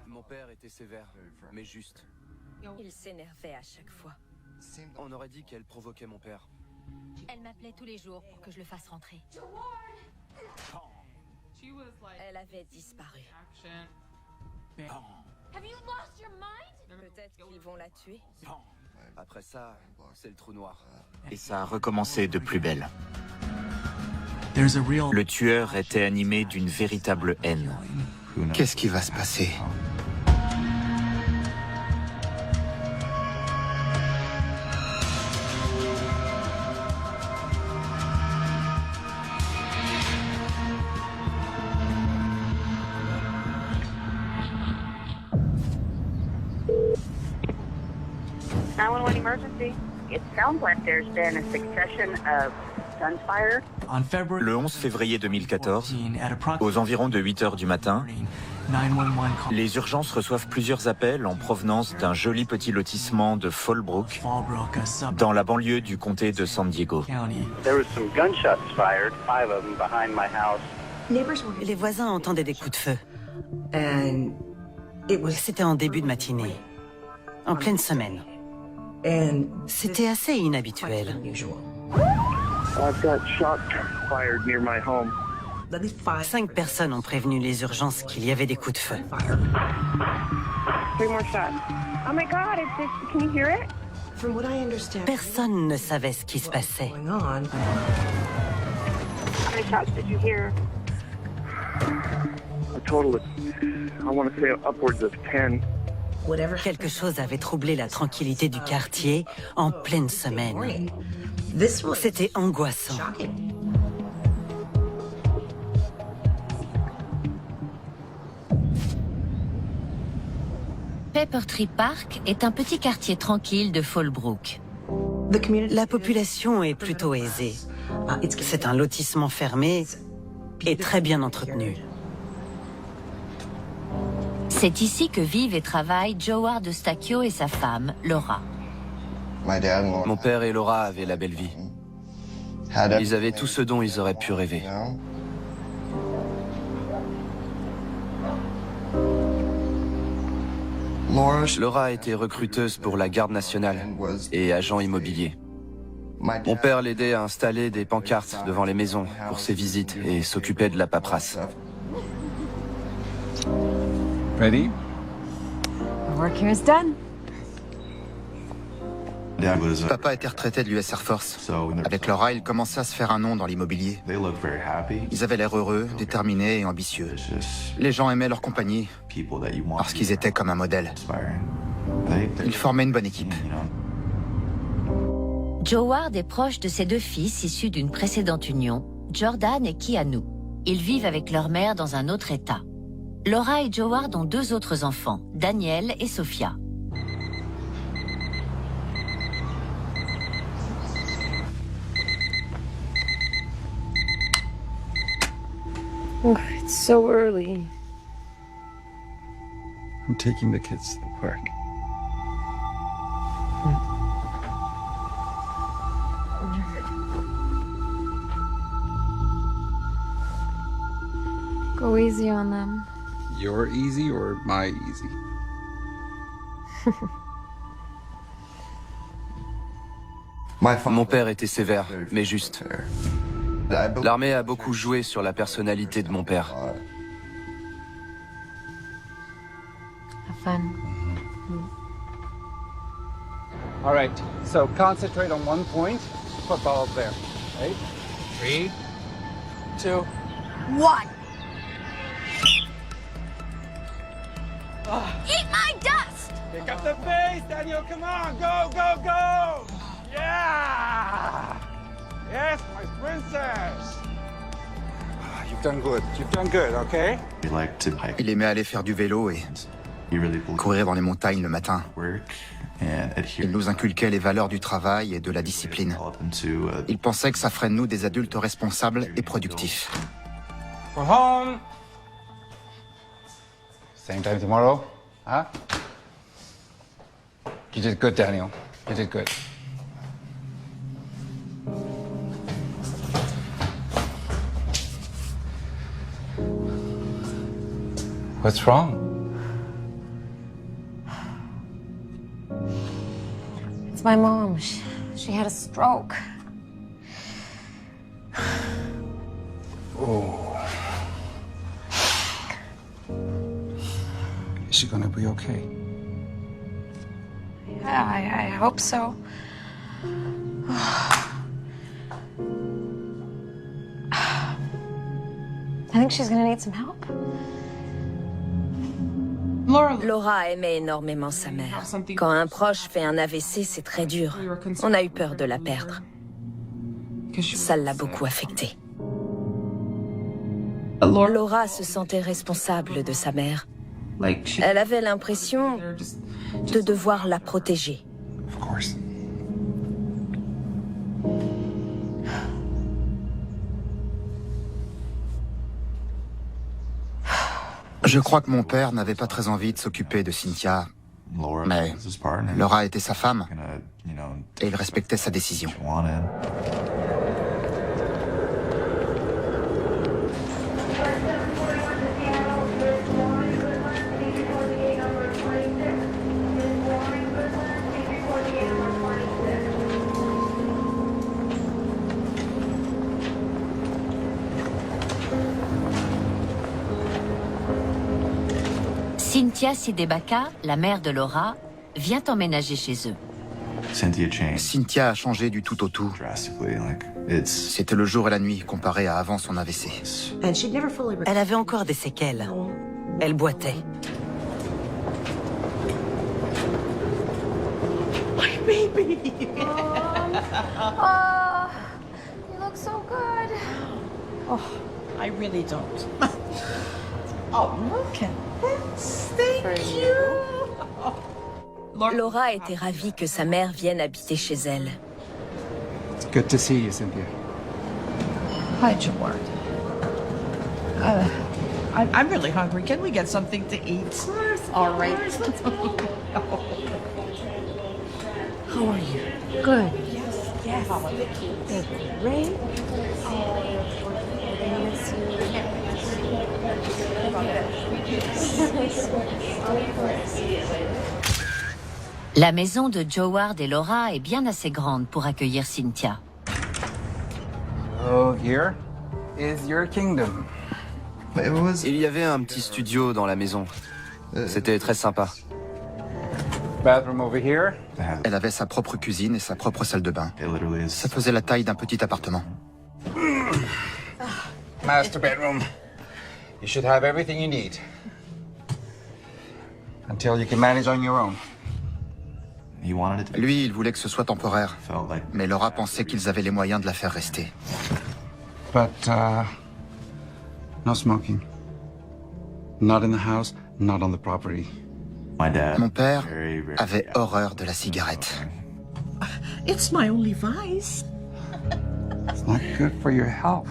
Mon père était sévère, mais juste. Il s'énervait à chaque fois. On aurait dit qu'elle provoquait mon père. Elle m'appelait tous les jours pour que je le fasse rentrer. Elle avait disparu. Have you lost your mind? Peut-être qu'ils vont la tuer. Après ça, c'est le trou noir. Et ça a recommencé de plus belle. Le tueur était animé d'une véritable haine. Qu'est-ce qui va se passer? Emergency. It sounds like there's been a succession of gunfire. Le 11 février 2014, aux environs de 8 heures du matin, les urgences reçoivent plusieurs appels en provenance d'un joli petit lotissement de Fallbrook, dans la banlieue du comté de San Diego. There was some gunshots fired, 5 of them behind my house. Les voisins entendaient des coups de feu. C'était en début de matinée, en pleine semaine. C'était assez inhabituel. I've got shots fired near my home. 5 personnes ont prévenu les urgences qu'il y avait des coups de feu. 3 more shots. Oh my God! It's just. Can you hear it? Personne ne savait ce qui se passait. How many shots did you hear? A total of, I want to say, upwards of 10. Quelque chose avait troublé la tranquillité du quartier en pleine semaine. C'était angoissant. Pepper Tree Park est un petit quartier tranquille de Fallbrook. La population est plutôt aisée. C'est un lotissement fermé et très bien entretenu. C'est ici que vivent et travaillent Joward Eustachio et sa femme, Laura. Mon père et Laura avaient la belle vie. Ils avaient tout ce dont ils auraient pu rêver. Laura était recruteuse pour la garde nationale et agent immobilier. Mon père l'aidait à installer des pancartes devant les maisons pour ses visites et s'occupait de la paperasse. Ready? Work here is done. Papa était retraité de l'US Air Force. Avec Laura, il commençait à se faire un nom dans l'immobilier. Ils avaient l'air heureux, déterminés et ambitieux. Les gens aimaient leur compagnie parce qu'ils étaient comme un modèle. Ils formaient une bonne équipe. Joward est proche de ses 2 fils issus d'une précédente union, Jordan et Keanu. Ils vivent avec leur mère dans un autre état. Laura et Joward ont 2 autres enfants, Daniel et Sophia. Oh, it's so early. I'm taking the kids to the park. Go easy on them. Your easy or my easy? Mon père était sévère, mais juste. L'armée a beaucoup joué sur la personnalité de mon père. Have fun. All right, so concentrate on one point. Football up there. Right? 3, 2, 1. Eat my dust! pick up the pace, Daniel. Come on, go, go, go! Yeah! Yes, my princess. You've done good. You've done good, okay? Il aimait aller faire du vélo et courir dans les montagnes le matin. Il nous inculquait les valeurs du travail et de la discipline. Il pensait que ça ferait de nous des adultes responsables et productifs. We're home. Same time tomorrow, huh? You did good, Daniel. You did good. What's wrong? It's my mom. She had a stroke. Oh. Is she gonna be okay? Yeah, I hope so. I think she's gonna need some help. Laura aimait énormément sa mère. Quand un proche fait un AVC, c'est très dur. On a eu peur de la perdre. Ça l'a beaucoup affectée. Laura se sentait responsable de sa mère. Elle avait l'impression de devoir la protéger. Of course. Je crois que mon père n'avait pas très envie de s'occuper de Cynthia, mais Laura était sa femme et il respectait sa décision. Cynthia Sidebaka, la mère de Laura, vient emménager chez eux. Cynthia a changé du tout au tout. C'était le jour et la nuit comparé à avant son AVC. Elle avait encore des séquelles. Elle boitait. My baby! Oh, you look so good. Oh, I really don't. Oh, look at this. Thank you. Laura était ravie que sa mère vienne habiter chez elle. It's good to see you, Cynthia. Hi, Jaward. I'm really hungry. Can we get something to eat? All right. Let's go. How are you? Good. Yes. They're great. La maison de Joward et Laura est bien assez grande pour accueillir Cynthia. Oh, here is your kingdom. Il y avait un petit studio dans la maison. C'était très sympa. Bathroom over here. Elle avait sa propre cuisine et sa propre salle de bain. Ça faisait la taille d'un petit appartement. Master bedroom. You should have everything you need. Until you can manage on your own. Lui, il voulait que ce soit temporaire. Mais Laura pensait qu'ils avaient les moyens de la faire rester. But, no smoking. Not in the house, not on the property. Mon père avait horreur de la cigarette. It's my only vice. It's not good for your health.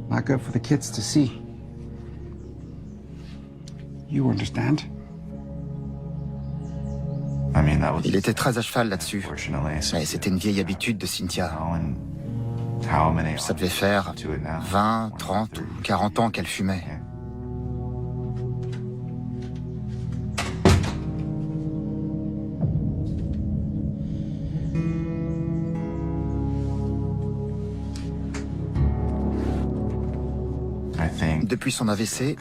Not good for the kids to see. You understand? Il était très à cheval là-dessus. Mais c'était une vieille habitude de Cynthia. Ça devait faire 20, 30 ou 40 ans qu'elle fumait. Depuis son AVC,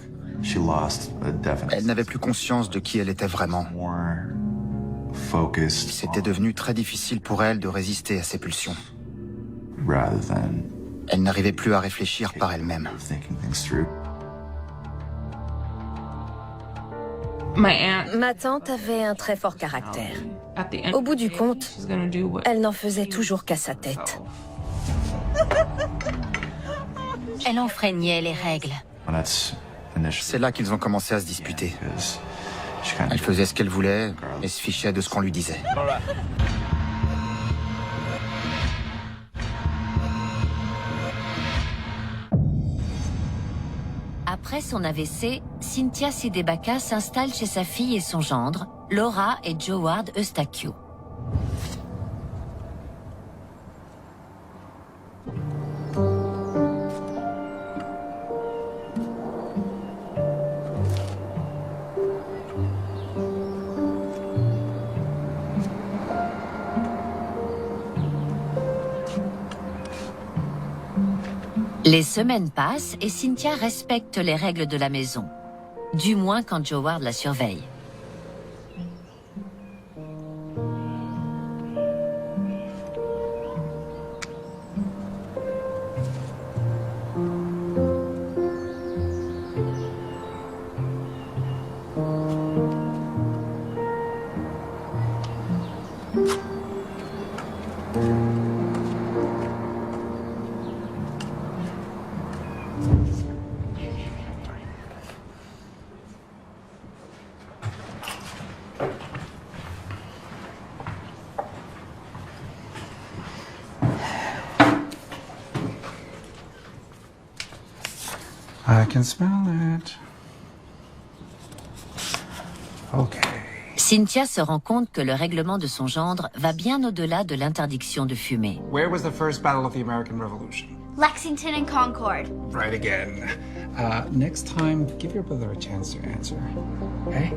elle n'avait plus conscience de qui elle était vraiment. C'était devenu très difficile pour elle de résister à ses pulsions. Elle n'arrivait plus à réfléchir par elle-même. Ma tante avait un très fort caractère. Au bout du compte, elle n'en faisait toujours qu'à sa tête. Elle enfreignait les règles. C'est là qu'ils ont commencé à se disputer. Elle faisait ce qu'elle voulait et se fichait de ce qu'on lui disait. Après son AVC, Cynthia Sidebaka s'installe chez sa fille et son gendre, Laura et Joward Eustachiou. Les semaines passent et Cynthia respecte les règles de la maison. Du moins quand Joward la surveille. I can smell it. Okay. Cynthia se rend compte que le règlement de son gendre va bien au-delà de l'interdiction de fumer. Where was the first battle of the American Revolution? Lexington and Concord. Right again. Next time, give your brother a chance to answer. Okay?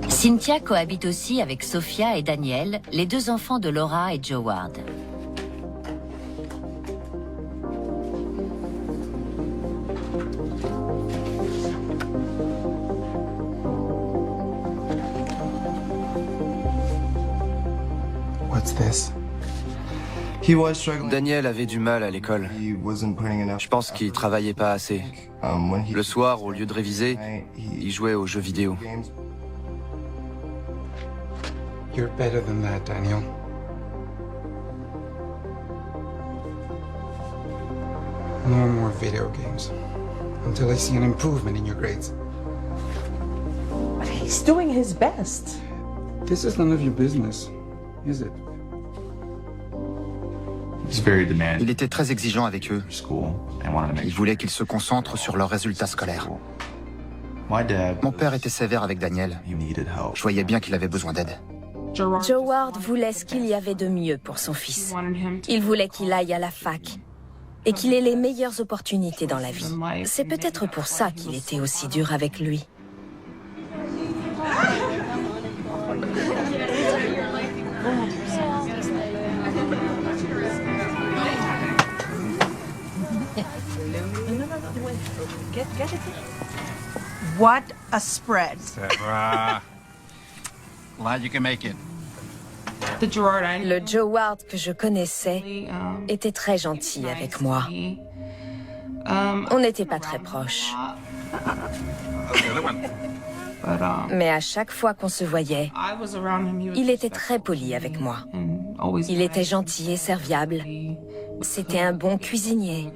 Cynthia cohabite aussi avec Sophia et Daniel, les deux enfants de Laura et Joward. What's this? Daniel avait du mal à l'école. Je pense qu'il travaillait pas assez. Le soir, au lieu de réviser, il jouait aux jeux vidéo. You're better than that, Daniel. No more video games. Until I see an improvement in your grades. But he's doing his best. This is none of your business, is it? Il était très exigeant avec eux. Il voulait qu'ils se concentrent sur leurs résultats scolaires. Mon père était sévère avec Daniel. Je voyais bien qu'il avait besoin d'aide. Joward voulait ce qu'il y avait de mieux pour son fils. Il voulait qu'il aille à la fac et qu'il ait les meilleures opportunités dans la vie. C'est peut-être pour ça qu'il était aussi dur avec lui. What a spread. Sarah. Glad you can make it. Le Joward que je connaissais était très gentil avec moi. On n'était pas très proches. Mais à chaque fois qu'on se voyait, il était très poli avec moi. Il était gentil et serviable. C'était un bon cuisinier.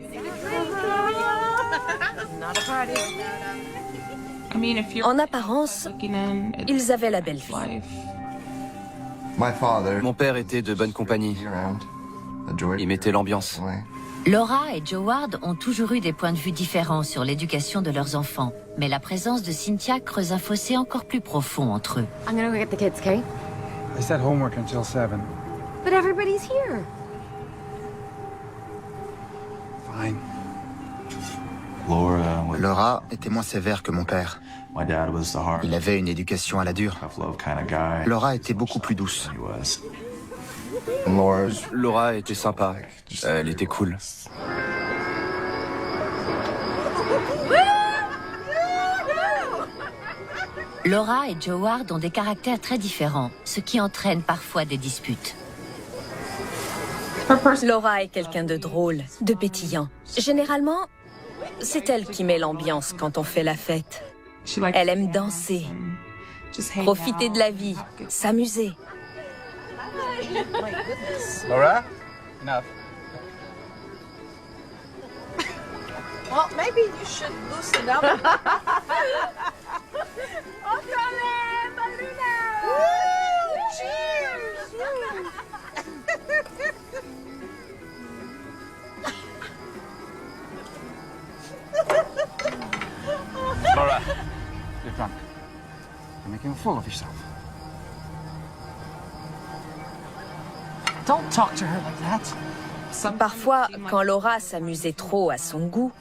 En apparence, ils avaient la belle vie. Mon père était de bonne compagnie. Il mettait l'ambiance. Laura et Joward ont toujours eu des points de vue différents sur l'éducation de leurs enfants, mais la présence de Cynthia creuse un fossé encore plus profond entre eux. I'm gonna go get the kids, okay? I said homework until 7. But everybody's here. Fine. Laura était moins sévère que mon père. Il avait une éducation à la dure. Laura était beaucoup plus douce. Laura était sympa. Elle était cool. Laura et Joward ont des caractères très différents, ce qui entraîne parfois des disputes. Laura est quelqu'un de drôle, de pétillant. Généralement, c'est elle qui met l'ambiance quand on fait la fête. Elle aime danser, profiter de la vie, s'amuser. Laura? Enough. Well, maybe you should loosen up. Laura, you're drunk. You're making a fool of yourself. Don't talk to her like that. Parfois, quand Laura s'amusait trop à son goût,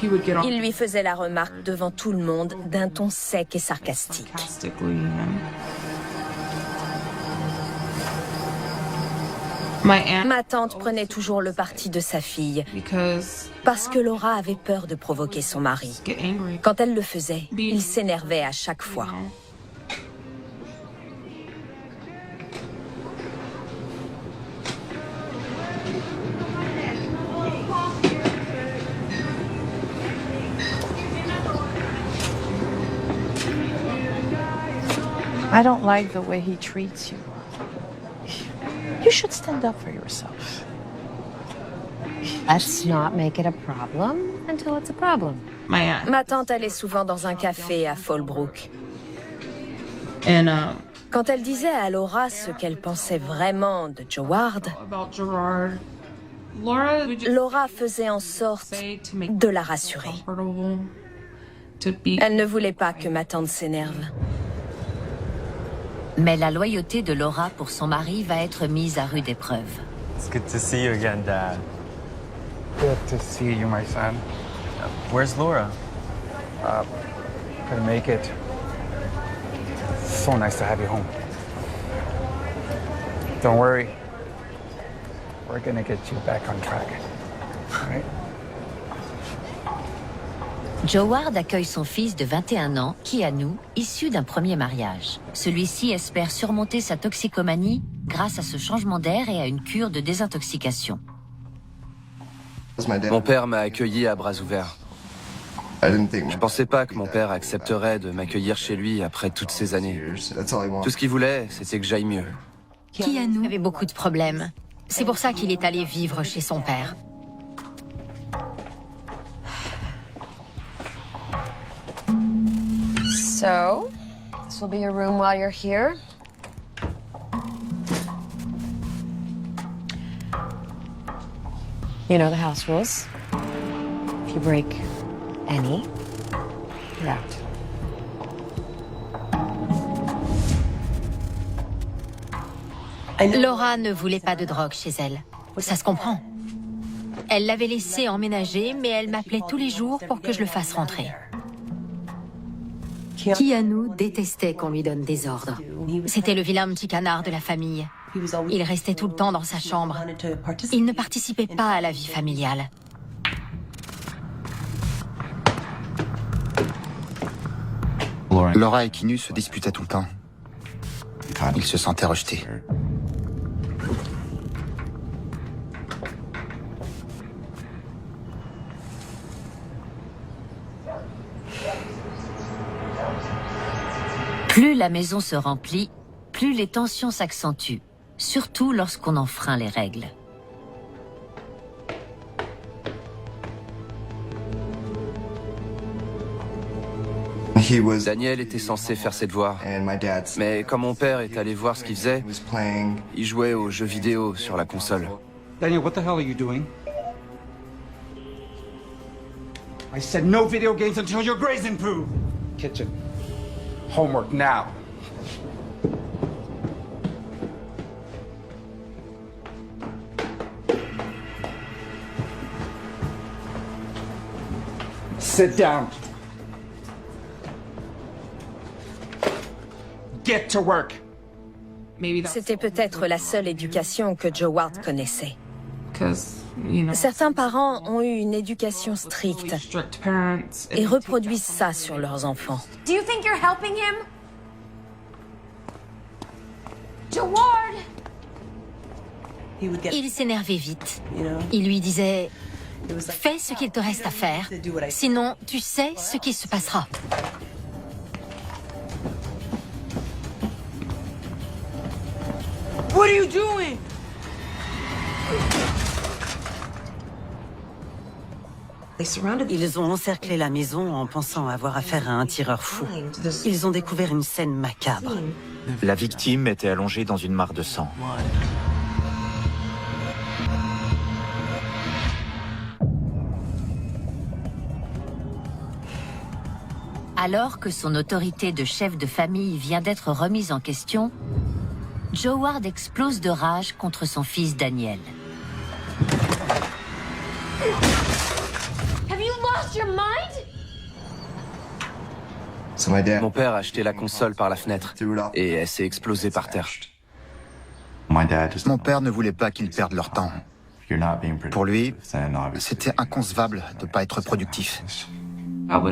il lui faisait la remarque devant tout le monde d'un ton sec et sarcastique. Ma tante prenait toujours le parti de sa fille parce que Laura avait peur de provoquer son mari. Quand elle le faisait, il s'énervait à chaque fois. I don't like the way he treats you. You should stand up for yourself. Let's not make it a problem until it's a problem. Ma tante allait souvent dans un café à Fallbrook. Quand elle disait à Laura ce qu'elle pensait vraiment de Joward, Laura faisait en sorte de la rassurer. Elle ne voulait pas que ma tante s'énerve. Mais la loyauté de Laura pour son mari va être mise à rude épreuve. It's good to see you again, Dad. Good to see you, my son. Where's Laura? Couldn't make it. So nice to have you home. Don't worry. We're gonna get you back on track. All right? Joward accueille son fils de 21 ans, Keanu, issu d'un premier mariage. Celui-ci espère surmonter sa toxicomanie grâce à ce changement d'air et à une cure de désintoxication. Mon père m'a accueilli à bras ouverts. Je pensais pas que mon père accepterait de m'accueillir chez lui après toutes ces années. Tout ce qu'il voulait, c'était que j'aille mieux. Keanu avait beaucoup de problèmes. C'est pour ça qu'il est allé vivre chez son père. So, this will be your room while you're here. You know the house rules. If you break any, you're out. Laura ne voulait pas de drogue chez elle. Ça se comprend. Elle l'avait laissé emménager, mais elle m'appelait tous les jours pour que je le fasse rentrer. Keanu détestait qu'on lui donne des ordres. C'était le vilain petit canard de la famille. Il restait tout le temps dans sa chambre. Il ne participait pas à la vie familiale. Laura et Keanu se disputaient tout le temps. Ils se sentaient rejetés. Plus la maison se remplit, plus les tensions s'accentuent, surtout lorsqu'on enfreint les règles. Daniel était censé faire ses devoirs, mais quand mon père est allé voir ce qu'il faisait, il jouait aux jeux vidéo sur la console. Daniel, what the hell are you doing? I said no video games until your grades improve. Kitchen. Homework now. Sit down. Get to work. C'était peut-être la seule éducation que Joward connaissait. Certains parents ont eu une éducation stricte et reproduisent ça sur leurs enfants. Do you think you're helping him? Joward! Il s'énervait vite. Il lui disait « Fais ce qu'il te reste à faire, sinon tu sais ce qui se passera. » What are you doing? Ils ont encerclé la maison en pensant avoir affaire à un tireur fou. Ils ont découvert une scène macabre. La victime était allongée dans une mare de sang. Alors que son autorité de chef de famille vient d'être remise en question, Joward explose de rage contre son fils Daniel. Have you lost your mind? Mon père a jeté la console par la fenêtre et elle s'est explosée par terre. Mon père ne voulait pas qu'ils perdent leur temps. Pour lui, c'était inconcevable de ne pas être productif.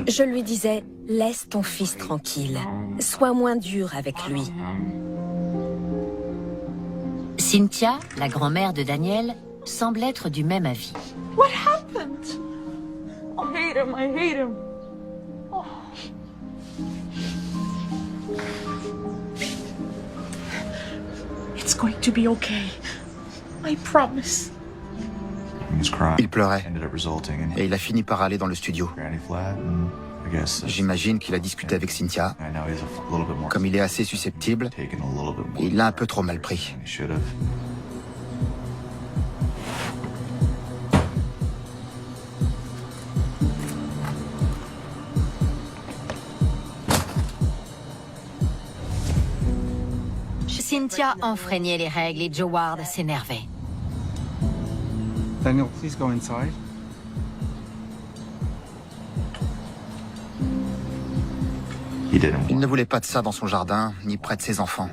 Je lui disais, laisse ton fils tranquille. Sois moins dur avec lui. Cynthia, la grand-mère de Daniel, semble être du même avis. What happened? I hate him. I hate him. Oh. It's going to be okay. I promise. Il pleurait et il a fini par aller dans le studio. J'imagine qu'il a discuté avec Cynthia. Comme il est assez susceptible, il l'a un peu trop mal pris. Cynthia enfreignait les règles et Joe Ward s'énervait. Daniel, please go inside. Il ne voulait pas de ça dans son jardin, ni près de ses enfants.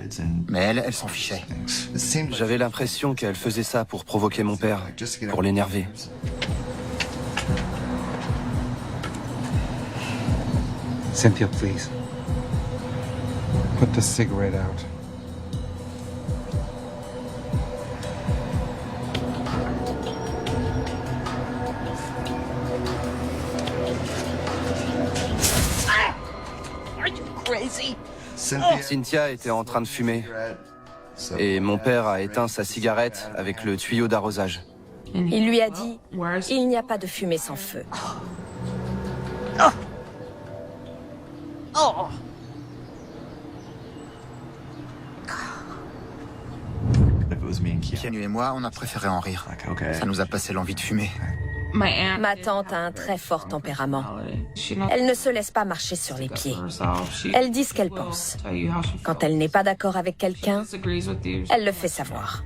Mais elle s'en fichait. J'avais l'impression qu'elle faisait ça pour provoquer mon père, pour l'énerver. Cynthia, please. Put the cigarette out. Cynthia était en train de fumer et mon père a éteint sa cigarette avec le tuyau d'arrosage. Il lui a dit, il n'y a pas de fumée sans feu. Keanu et moi, on a préféré en rire. Ça nous a passé l'envie de fumer. Ma tante a un très fort tempérament. Elle ne se laisse pas marcher sur les pieds. Elle dit ce qu'elle pense. Quand elle n'est pas d'accord avec quelqu'un, elle le fait savoir.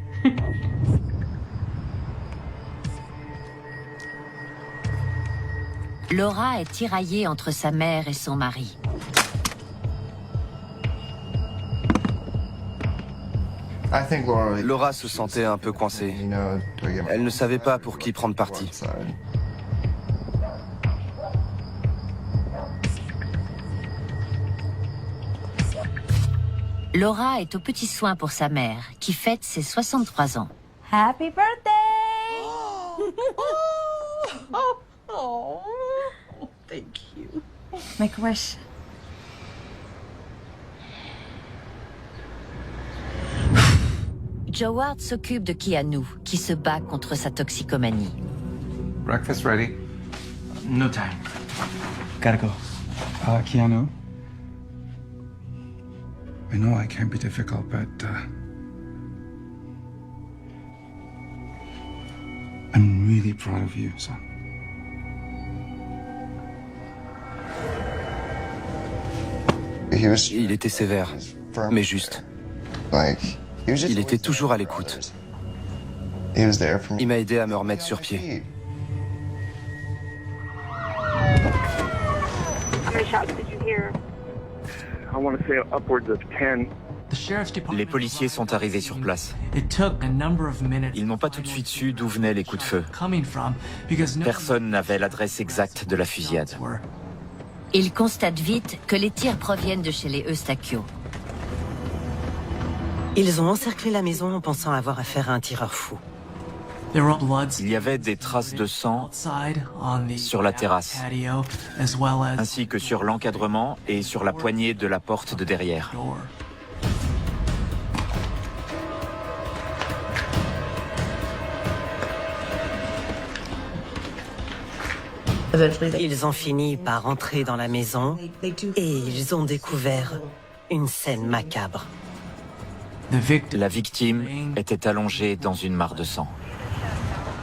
Laura est tiraillée entre sa mère et son mari. Laura se sentait un peu coincée. Elle ne savait pas pour qui prendre parti. Laura est aux petits soins pour sa mère, qui fête ses 63 ans. Happy birthday! Oh, thank you. Make a wish. Joe Ward s'occupe de Keanu, qui se bat contre sa toxicomanie. Breakfast ready. No time. Gotta go. Keanu. I know I can be difficult, but I'm really proud of you, son. Il était sévère, mais juste. Il était toujours à l'écoute. Il m'a aidé à me remettre sur pied. Les policiers sont arrivés sur place. Ils n'ont pas tout de suite su d'où venaient les coups de feu. Personne n'avait l'adresse exacte de la fusillade. Ils constatent vite que les tirs proviennent de chez les Eustachio. Ils ont encerclé la maison en pensant avoir affaire à un tireur fou. Il y avait des traces de sang sur la terrasse, ainsi que sur l'encadrement et sur la poignée de la porte de derrière. Ils ont fini par entrer dans la maison et ils ont découvert une scène macabre. La victime était allongée dans une mare de sang.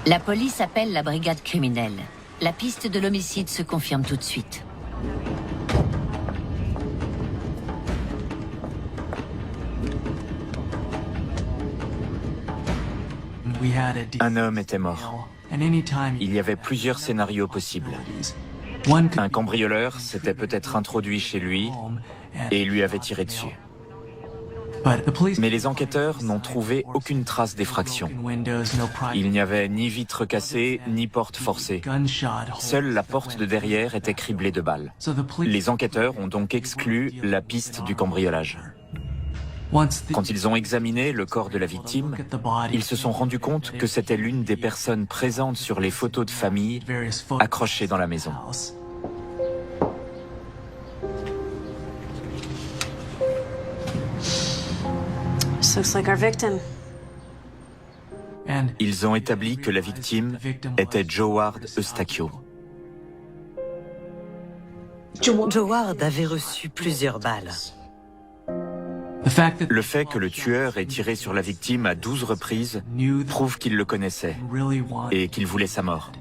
La police appelle la brigade criminelle. La piste de l'homicide se confirme tout de suite. Un homme était mort. Il y avait plusieurs scénarios possibles. Un cambrioleur s'était peut-être introduit chez lui et lui avait tiré dessus. Mais les enquêteurs n'ont trouvé aucune trace d'effraction. Il n'y avait ni vitre cassée, ni porte forcée. Seule la porte de derrière était criblée de balles. Les enquêteurs ont donc exclu la piste du cambriolage. Quand ils ont examiné le corps de la victime, ils se sont rendus compte que c'était l'une des personnes présentes sur les photos de famille accrochées dans la maison. Looks like our victim. Ils ont établi que la victime était Joward Eustaquio. Joward avait reçu plusieurs balles. Le fait que le tueur ait tiré sur la victime à 12 reprises prouve qu'il le connaissait et qu'il voulait sa mort.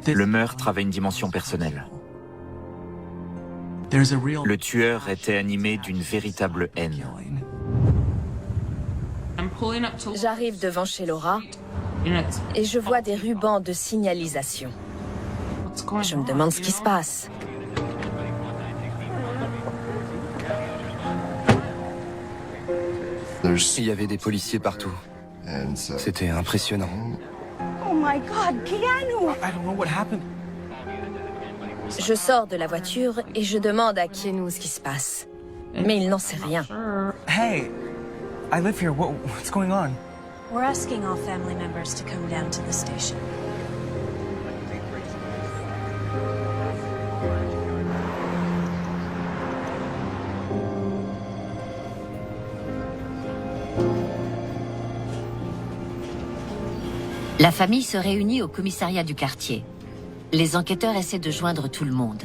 Le meurtre avait une dimension personnelle. Le tueur était animé d'une véritable haine. J'arrive devant chez Laura et je vois des rubans de signalisation. Je me demande ce qui se passe. Il y avait des policiers partout. C'était impressionnant. Oh my God, Keanu! I don't know what happened. Je sors de la voiture et je demande à Keanu ce qui se passe. Mais il n'en sait rien. Hey, I live here. What's going on? We're asking all family members to come down to the station. La famille se réunit au commissariat du quartier. Les enquêteurs essaient de joindre tout le monde.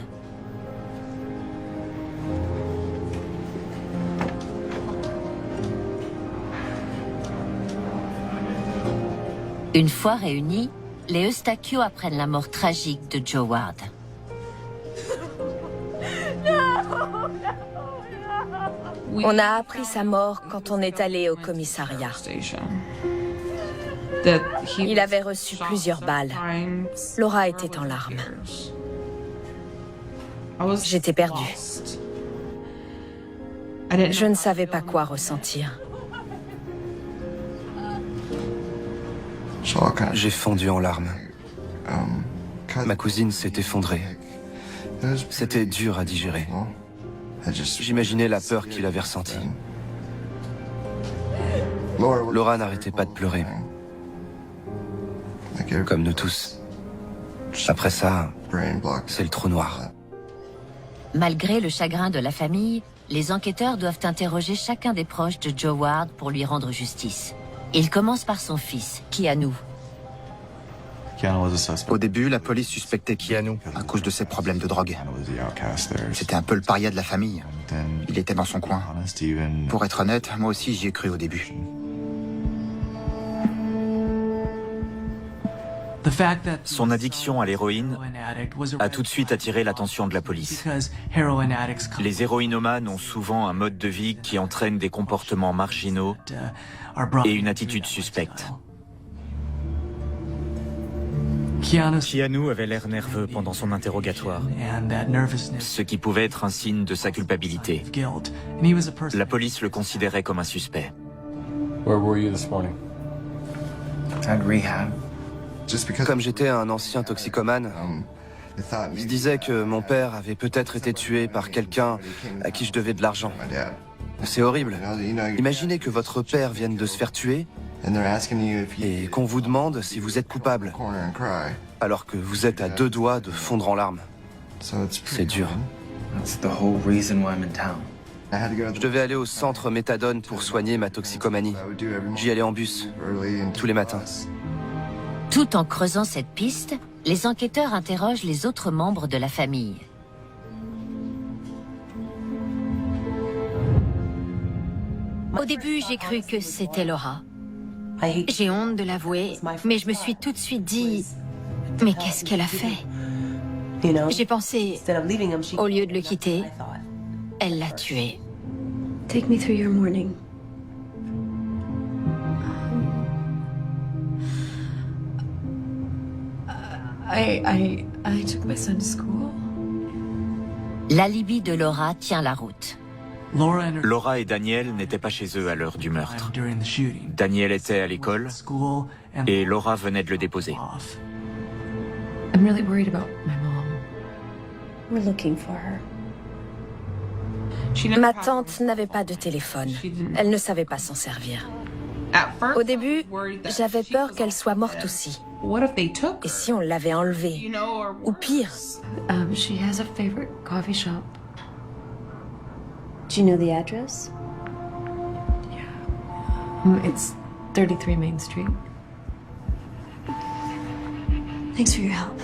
Une fois réunis, les Eustaquio apprennent la mort tragique de Joward. On a appris sa mort quand on est allé au commissariat. Il avait reçu plusieurs balles. Laura était en larmes. J'étais perdue. Je ne savais pas quoi ressentir. J'ai fondu en larmes. Ma cousine s'est effondrée. C'était dur à digérer. J'imaginais la peur qu'il avait ressentie. Laura n'arrêtait pas de pleurer. Comme nous tous. Après ça, c'est le trou noir. Malgré le chagrin de la famille, les enquêteurs doivent interroger chacun des proches de Joward pour lui rendre justice. Ils commencent par son fils, Keanu. Au début, la police suspectait Keanu à cause de ses problèmes de drogue. C'était un peu le paria de la famille. Il était dans son coin. Pour être honnête, moi aussi j'y ai cru au début. Son addiction à l'héroïne a tout de suite attiré l'attention de la police. Les héroïnomanes ont souvent un mode de vie qui entraîne des comportements marginaux et une attitude suspecte. Keanu avait l'air nerveux pendant son interrogatoire, ce qui pouvait être un signe de sa culpabilité. La police le considérait comme un suspect. Comme j'étais un ancien toxicomane, je disais que mon père avait peut-être été tué par quelqu'un à qui je devais de l'argent. C'est horrible. Imaginez que votre père vienne de se faire tuer et qu'on vous demande si vous êtes coupable, alors que vous êtes à deux doigts de fondre en larmes. C'est dur. Je devais aller au centre méthadone pour soigner ma toxicomanie. J'y allais en bus, tous les matins. Tout en creusant cette piste, les enquêteurs interrogent les autres membres de la famille. Au début, j'ai cru que c'était Laura. J'ai honte de l'avouer, mais je me suis tout de suite dit... Mais qu'est-ce qu'elle a fait? J'ai pensé, au lieu de le quitter, elle l'a tué. Take me through your morning. I took my son to school. L'alibi de Laura tient la route. Laura et Daniel n'étaient pas chez eux à l'heure du meurtre. Daniel était à l'école et Laura venait de le déposer. I'm really worried about my mom. We're looking for her. Ma tante n'avait pas de téléphone. Elle ne savait pas s'en servir. Au début, j'avais peur qu'elle soit morte aussi. Et si on l'avait enlevée? Ou pire? She has a favorite coffee shop. Do you know the address? It's 33 Main Street. Thanks for your help.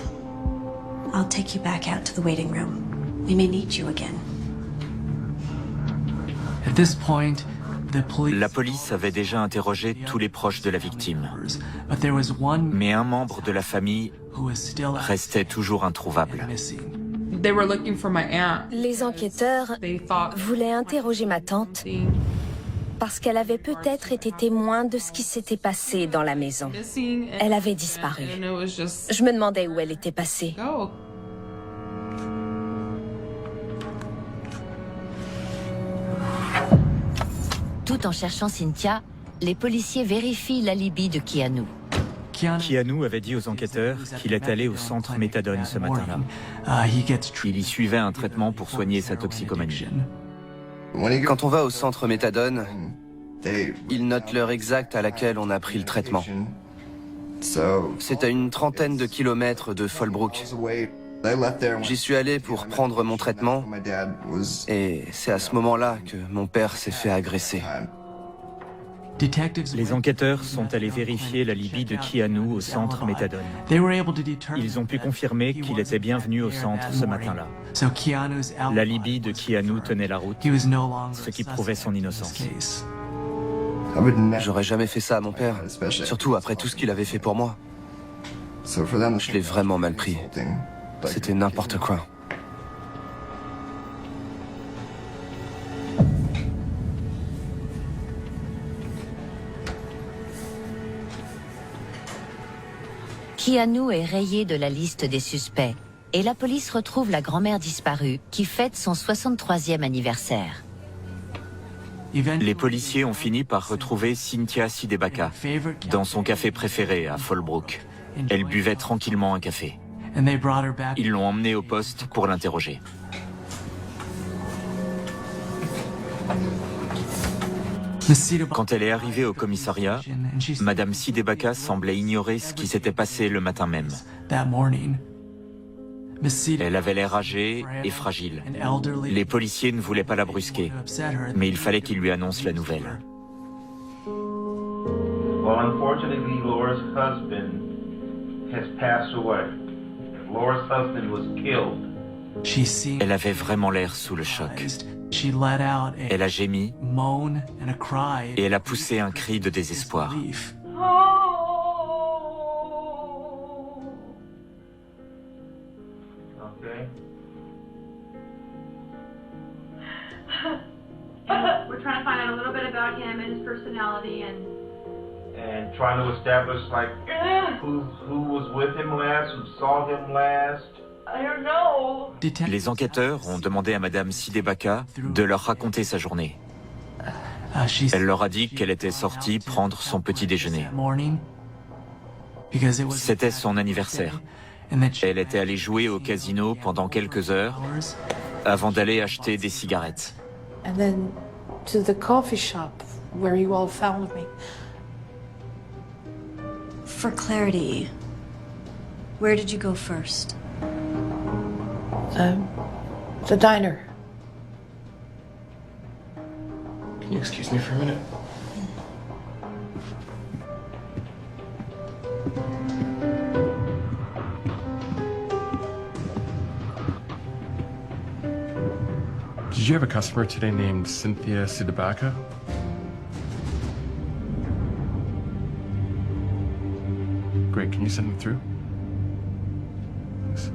I'll take you back out to the waiting room. We may need you again. At this point, La police avait déjà interrogé tous les proches de la victime. Mais un membre de la famille restait toujours introuvable. Les enquêteurs voulaient interroger ma tante parce qu'elle avait peut-être été témoin de ce qui s'était passé dans la maison. Elle avait disparu. Je me demandais où elle était passée. Tout en cherchant Cynthia, les policiers vérifient l'alibi de Keanu. Keanu avait dit aux enquêteurs qu'il est allé au centre méthadone ce matin-là. Il y suivait un traitement pour soigner sa toxicomanie. Quand on va au centre méthadone, ils notent l'heure exacte à laquelle on a pris le traitement. C'est à une trentaine de kilomètres de Fallbrook. J'y suis allé pour prendre mon traitement et c'est à ce moment-là que mon père s'est fait agresser. Les enquêteurs sont allés vérifier l'alibi de Keanu au centre méthadone. Ils ont pu confirmer qu'il était bien venu au centre ce matin-là. L'alibi de Keanu tenait la route, ce qui prouvait son innocence. J'aurais jamais fait ça à mon père, surtout après tout ce qu'il avait fait pour moi. Je l'ai vraiment mal pris. C'était n'importe quoi. Keanu est rayé de la liste des suspects et la police retrouve la grand-mère disparue qui fête son 63e anniversaire. Les policiers ont fini par retrouver Cynthia Sidebaka dans son café préféré à Fallbrook. Elle buvait tranquillement un café. Ils l'ont emmenée au poste pour l'interroger. Quand elle est arrivée au commissariat, Madame Sidebaka semblait ignorer ce qui s'était passé le matin même. Elle avait l'air âgée et fragile. Les policiers ne voulaient pas la brusquer, mais il fallait qu'ils lui annoncent la nouvelle. Well, unfortunately, Laura's husband has passed away. Laura's husband was killed. Elle avait vraiment l'air sous le choc. Elle a gémi et elle a poussé un cri de désespoir. We're trying to find out a little bit about him and his personality and trying to establish like who was with him last, who saw him last. I don't know. Les enquêteurs ont demandé à Madame Sidebaka de leur raconter sa journée. Elle leur a dit qu'elle était sortie prendre son petit déjeuner. C'était son anniversaire. Elle était allée jouer au casino pendant quelques heures avant d'aller acheter des cigarettes. And then to the coffee shop where you all found me. For clarity, where did you go first? The diner. Can you excuse me for a minute? Did you have a customer today named Cynthia Sidebaka? Great, can you send them through? Thanks.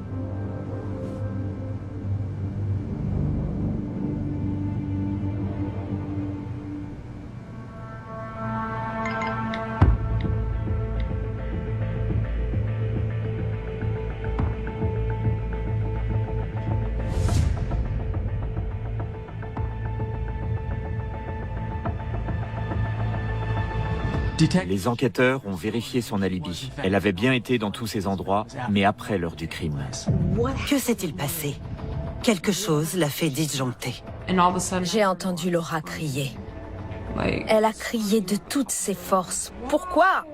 Les enquêteurs ont vérifié son alibi. Elle avait bien été dans tous ces endroits, mais après l'heure du crime. Que s'est-il passé? Quelque chose l'a fait disjoncter. J'ai entendu Laura crier. Elle a crié de toutes ses forces. Pourquoi?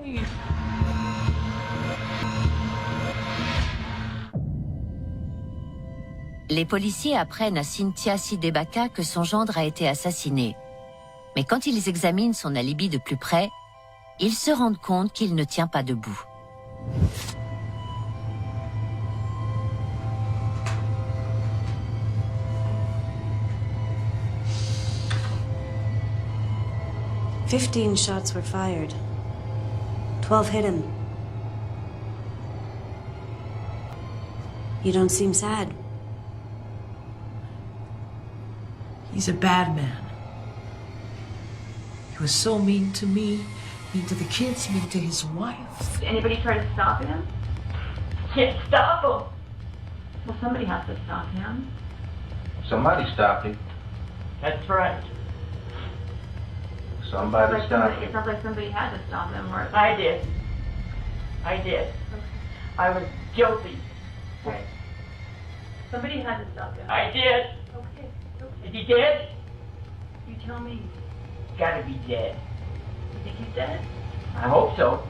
Les policiers apprennent à Cynthia Sidebaka que son gendre a été assassiné. Mais quand ils examinent son alibi de plus près, ils se rendent compte qu'il ne tient pas debout. "15 shots were fired. 12 hit him. You don't seem sad." He's a bad man. He was so mean to me, mean to the kids, mean to his wife. Did anybody try to stop him? Can't stop him. Well, somebody has to stop him. Somebody stopped him. That's right. Somebody stopped him. It sounds like somebody had to stop him. Or I did. I did. I was guilty. okay. Somebody had to stop him. I did. Okay. Is he dead? You tell me. Gotta be dead. You think he's dead? I hope so.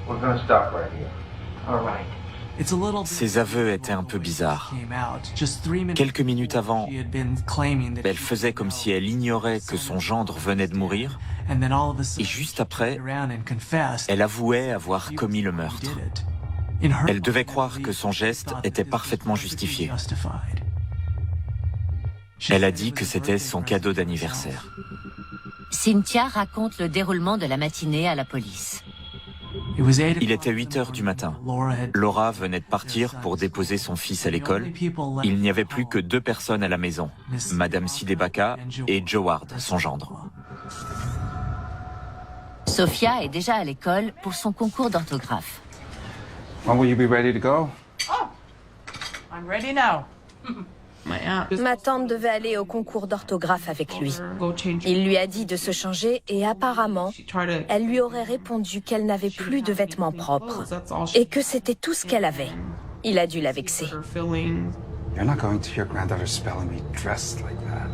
We're gonna stop right here. All right. Ses aveux étaient un peu bizarres. Quelques minutes avant, elle faisait comme si elle ignorait que son gendre venait de mourir, et juste après, elle avouait avoir commis le meurtre. Elle devait croire que son geste était parfaitement justifié. Elle a dit que c'était son cadeau d'anniversaire. Cynthia raconte le déroulement de la matinée à la police. Il était 8 heures du matin. Laura venait de partir pour déposer son fils à l'école. Il n'y avait plus que 2 personnes à la maison, Madame Sidebaka et Joe Ward, son gendre. Sophia est déjà à l'école pour son concours d'orthographe. When will you be ready to go? Oh, I'm ready now. Ma tante devait aller au concours d'orthographe avec lui. Il lui a dit de se changer et apparemment, elle lui aurait répondu qu'elle n'avait plus de vêtements propres et que c'était tout ce qu'elle avait. Il a dû la vexer. You're not going to your granddaughter's spelling bee dressed like that.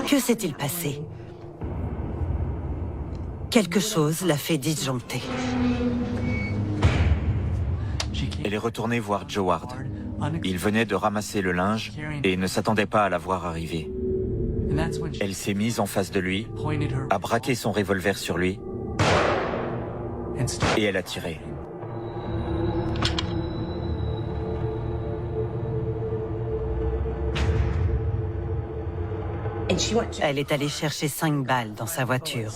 Que s'est-il passé? Quelque chose l'a fait disjoncter. Elle est retournée voir Joe Ward. Il venait de ramasser le linge et ne s'attendait pas à la voir arriver. Elle s'est mise en face de lui, a braqué son revolver sur lui et elle a tiré. Elle est allée chercher 5 balles dans sa voiture.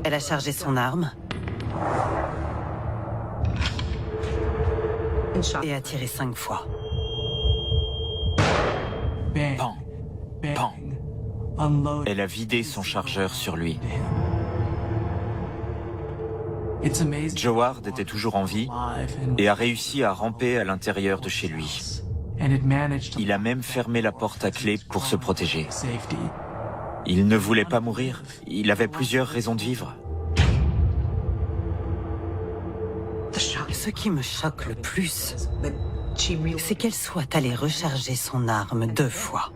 Elle a chargé son arme et a tiré 5 fois. Pan, pan. Elle a vidé son chargeur sur lui. Joe Ward était toujours en vie et a réussi à ramper à l'intérieur de chez lui. Il a même fermé la porte à clé pour se protéger. Il ne voulait pas mourir. Il avait plusieurs raisons de vivre. Ce qui me choque le plus, c'est qu'elle soit allée recharger son arme 2 fois.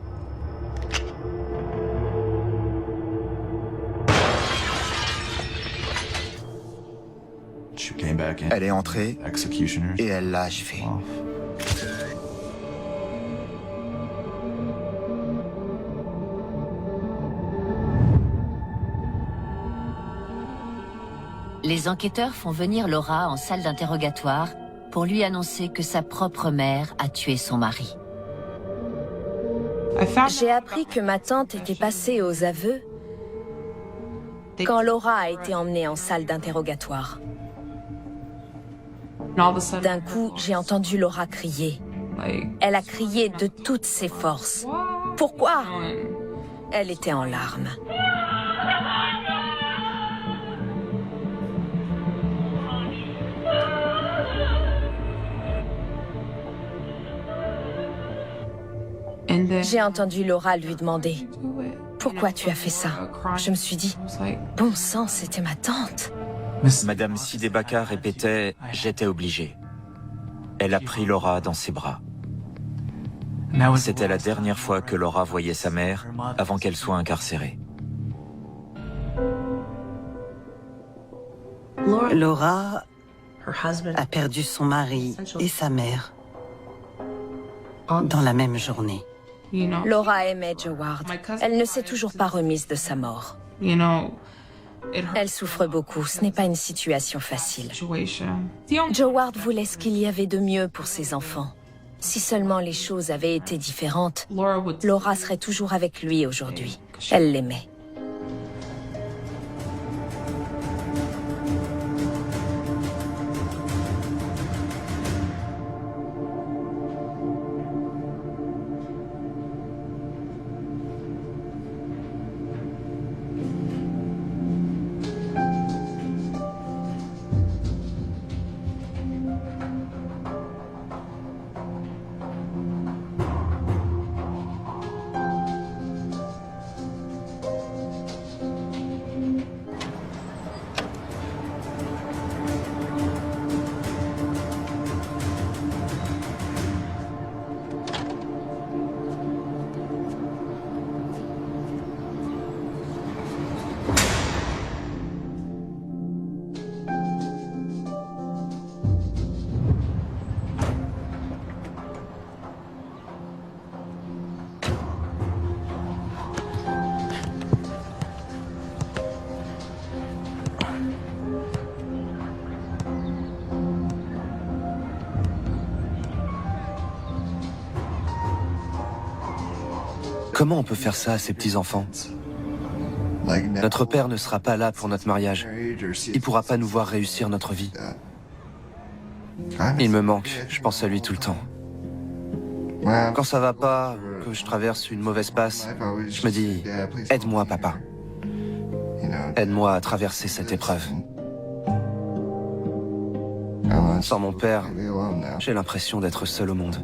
Elle est entrée et elle l'a achevé. Les enquêteurs font venir Laura en salle d'interrogatoire pour pour lui annoncer que sa propre mère a tué son mari. J'ai appris que ma tante était passée aux aveux quand Laura a été emmenée en salle d'interrogatoire. D'un coup, j'ai entendu Laura crier. Elle a crié de toutes ses forces. Pourquoi? Elle était en larmes. J'ai entendu Laura lui demander « Pourquoi tu as fait ça ?» Je me suis dit « Bon sang, c'était ma tante !» Madame Sidebaka répétait « J'étais obligée ». Elle a pris Laura dans ses bras. C'était la dernière fois que Laura voyait sa mère avant qu'elle soit incarcérée. Laura a perdu son mari et sa mère dans la même journée. Laura aimait Joward. Elle ne s'est toujours pas remise de sa mort. Elle souffre beaucoup. Ce n'est pas une situation facile. Joward voulait ce qu'il y avait de mieux pour ses enfants. Si seulement les choses avaient été différentes, Laura serait toujours avec lui aujourd'hui. Elle l'aimait. Comment on peut faire ça à ses petits-enfants? Notre père ne sera pas là pour notre mariage. Il pourra pas nous voir réussir notre vie. Il me manque, je pense à lui tout le temps. Quand ça va pas, que je traverse une mauvaise passe, je me dis, aide-moi papa. Aide-moi à traverser cette épreuve. Sans mon père, j'ai l'impression d'être seul au monde.